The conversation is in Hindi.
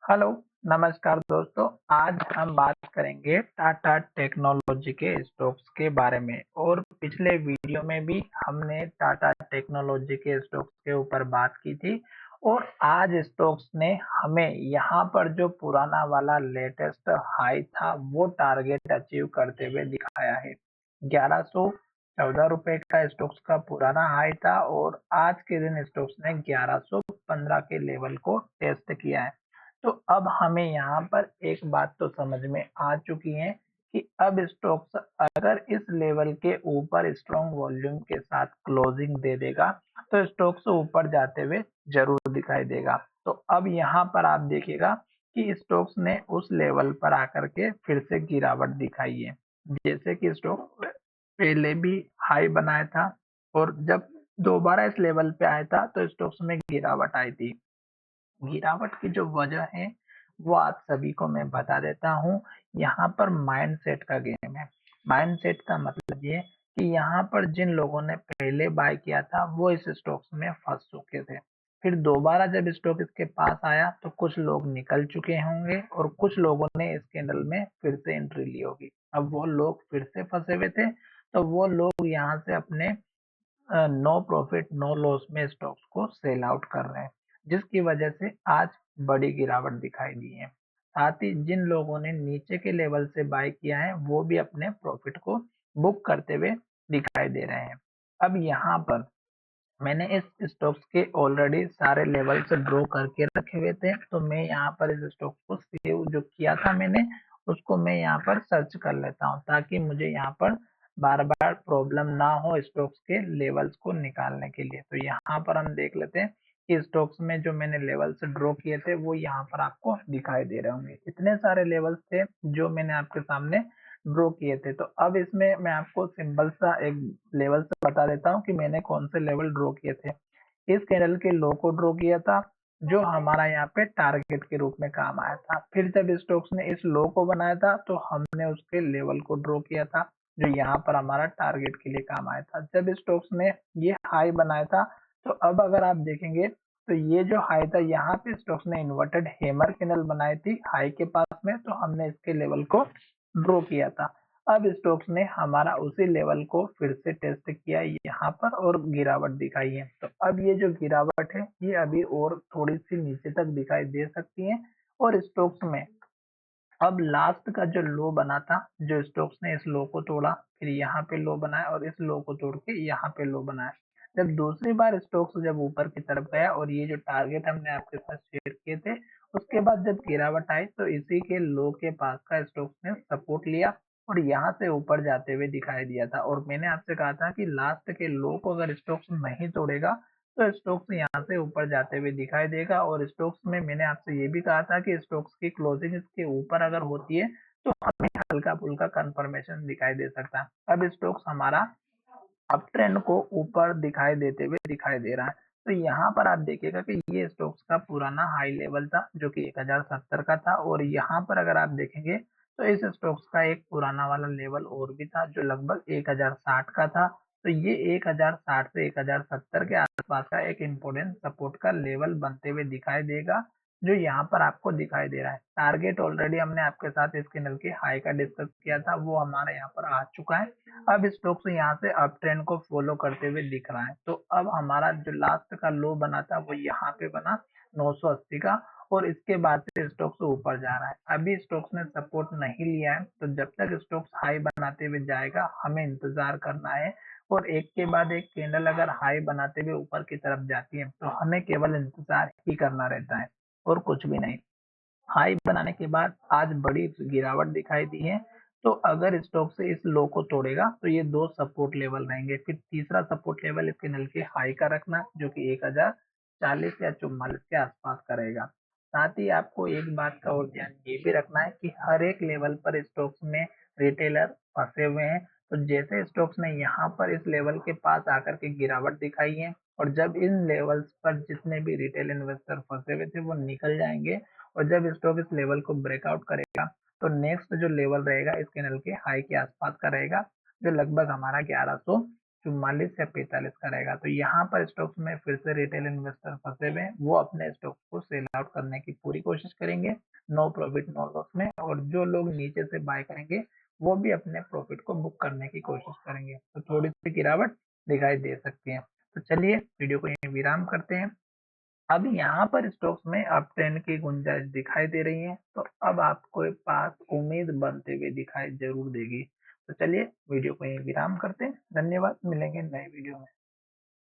हेलो, नमस्कार दोस्तों। आज हम बात करेंगे टाटा टेक्नोलॉजी के स्टॉक्स के बारे में। और पिछले वीडियो में भी हमने टाटा टेक्नोलॉजी के स्टॉक्स के ऊपर बात की थी। और आज स्टॉक्स ने हमें यहाँ पर जो पुराना वाला लेटेस्ट हाई था वो टारगेट अचीव करते हुए दिखाया है। 1114 रुपए का स्टॉक्स का पुराना हाई था और आज के दिन स्टॉक्स ने 1115 के लेवल को टेस्ट किया है। तो अब हमें यहाँ पर एक बात तो समझ में आ चुकी है कि अब स्टॉक्स अगर इस लेवल के ऊपर स्ट्रॉन्ग वॉल्यूम के साथ क्लोजिंग दे देगा तो स्टॉक्स ऊपर जाते हुए जरूर दिखाई देगा। तो अब यहाँ पर आप देखिएगा कि स्टॉक्स ने उस लेवल पर आकर के फिर से गिरावट दिखाई है। जैसे कि स्टॉक पहले भी हाई बनाया था और जब दोबारा इस लेवल पे आया था तो स्टॉक्स में गिरावट आई थी। गिरावट की जो वजह है वो आप सभी को मैं बता देता हूँ। यहाँ पर माइंडसेट का गेम है। माइंडसेट का मतलब ये कि यहाँ पर जिन लोगों ने पहले बाय किया था वो इस स्टॉक्स में फंस चुके थे। फिर दोबारा जब स्टॉक इसके पास आया तो कुछ लोग निकल चुके होंगे और कुछ लोगों ने इस कैंडल में फिर से एंट्री ली होगी। अब वो लोग फिर से फंसे हुए थे तो वो लोग यहाँ से अपने नो प्रॉफिट नो लॉस में स्टॉक्स को सेल आउट कर रहे हैं, जिसकी वजह से आज बड़ी गिरावट दिखाई दी है। साथ ही जिन लोगों ने नीचे के लेवल से बाय किया है वो भी अपने प्रॉफिट को बुक करते हुए दिखाई दे रहे हैं। अब यहाँ पर मैंने इस स्टॉक्स के ऑलरेडी सारे लेवल्स ड्रॉ करके रखे हुए थे, तो मैं यहाँ पर इस स्टॉक को सेव जो किया था मैंने उसको मैं यहाँ पर सर्च कर लेता हूँ ताकि मुझे यहाँ पर बार बार प्रॉब्लम ना हो स्टॉक्स के लेवल्स को निकालने के लिए। तो यहाँ पर हम देख लेते हैं कि स्टॉक्स में जो मैंने लेवल्स ड्रॉ किए थे वो यहाँ पर आपको दिखाई दे रहे होंगे। इतने सारे लेवल्स थे जो मैंने आपके सामने ड्रॉ किए थे। तो अब इसमें मैं आपको सिंपल सा एक लेवल से बता देता हूँ कि मैंने कौन से लेवल ड्रॉ किए थे। इस कैंडल के लो को ड्रॉ किया था जो हमारा यहाँ पे टारगेट के रूप में काम आया था। फिर जब स्टॉक्स ने इस लो को बनाया था तो हमने उसके लेवल को ड्रॉ किया था जो यहाँ पर हमारा टारगेट के लिए काम आया था। जब स्टॉक्स ने ये हाई बनाया था तो अब अगर आप देखेंगे तो ये जो हाई था यहाँ पे स्टॉक्स ने इन्वर्टेड हैमर कैंडल बनाई थी हाई के पास में, तो हमने इसके लेवल को ड्रॉ किया था। अब स्टॉक्स ने हमारा उसी लेवल को फिर से टेस्ट किया यहाँ पर और गिरावट दिखाई है। तो अब ये जो गिरावट है ये अभी और थोड़ी सी नीचे तक दिखाई दे सकती है। और स्टॉक्स में अब लास्ट का जो लो बना था, जो स्टॉक्स ने इस लो को तोड़ा फिर यहाँ पे लो बनाया और इस लो को तोड़ के यहाँ पे लो बनाया। जब दूसरी बार स्टॉक्स जब ऊपर की तरफ गया और ये जो टारगेट हमने आपके साथ शेयर किए थे उसके बाद जब गिरावट आई तो इसी के लो के पास का स्टॉक्स ने सपोर्ट लिया और यहाँ से ऊपर जाते हुए दिखाई दिया था। और मैंने आपसे कहा था कि लास्ट के लो को अगर स्टॉक्स नहीं तोड़ेगा तो स्टॉक्स यहाँ से ऊपर जाते हुए दिखाई देगा। और स्टॉक्स में मैंने आपसे ये भी कहा था कि स्टॉक्स की क्लोजिंग इसके ऊपर अगर होती है तो हमें हल्का फुल्का कंफर्मेशन दिखाई दे सकता है। अब स्टॉक्स हमारा अप ट्रेंड को ऊपर दिखाई देते हुए दिखाई दे रहा है। तो यहाँ पर आप देखिएगा कि ये स्टॉक्स का पुराना हाई लेवल था जो कि 1070 का था। और यहाँ पर अगर आप देखेंगे तो इस स्टॉक्स का एक पुराना वाला लेवल और भी था जो लगभग 1060 का था। तो ये 1060 से 1070 के आसपास का एक इम्पोर्टेंट सपोर्ट का लेवल बनते हुए दिखाई देगा जो यहाँ पर आपको दिखाई दे रहा है। टारगेट ऑलरेडी हमने आपके साथ इस कैंडल के हाई का डिस्कस किया था, वो हमारा यहाँ पर आ चुका है। अब स्टॉक्स यहाँ से अप ट्रेंड को फॉलो करते हुए दिख रहा है। तो अब हमारा जो लास्ट का लो बना था वो यहाँ पे बना 980 का और इसके बाद से स्टॉक्स ऊपर जा रहा है। अभी स्टॉक्स ने सपोर्ट नहीं लिया है तो जब तक स्टॉक्स हाई बनाते हुए जाएगा हमें इंतजार करना है। और एक के बाद एक कैंडल अगर हाई बनाते हुए ऊपर की तरफ जाती है तो हमें केवल इंतजार ही करना रहता है और कुछ भी नहीं। हाई बनाने के बाद आज बड़ी गिरावट दिखाई दी है। तो अगर स्टॉक से इस लो को तोड़ेगा तो ये दो सपोर्ट लेवल रहेंगे। फिर तीसरा सपोर्ट लेवल इसके नल के हाई का रखना जो कि 1040 या 44 के आसपास का रहेगा। साथ ही आपको एक बात का और ध्यान ये भी रखना है कि हर एक लेवल पर स्टॉक्स में रिटेलर फंसे हुए हैं। तो जैसे स्टॉक्स ने यहाँ पर इस लेवल के पास आकर के गिरावट दिखाई है और जब इन लेवल्स पर जितने भी रिटेल इन्वेस्टर फंसे हुए थे वो निकल जाएंगे और जब स्टॉक इस लेवल को ब्रेकआउट करेगा तो नेक्स्ट जो लेवल रहेगा इस कैंडल के हाई के आसपास का रहेगा जो लगभग हमारा 1100 44 या 45 का रहेगा। तो यहाँ पर स्टॉक्स में फिर से रिटेल इन्वेस्टर फंसे हुए हैं, वो अपने स्टॉक्स को सेल आउट करने की पूरी कोशिश करेंगे, नो प्रॉफिट नो लॉस में, और जो लोग नीचे से बाय करेंगे वो भी अपने प्रॉफिट को बुक करने की कोशिश करेंगे। तो थोड़ी सी गिरावट दिखाई दे सकती है। तो चलिए वीडियो को यहीं विराम करते हैं। अब यहाँ पर स्टॉक्स में अप ट्रेंड की गुंजाइश दिखाई दे रही है, तो अब आपको पास उम्मीद बनते हुए दिखाई जरूर देगी। तो चलिए वीडियो को यहीं विराम करते हैं। धन्यवाद, मिलेंगे नए वीडियो में।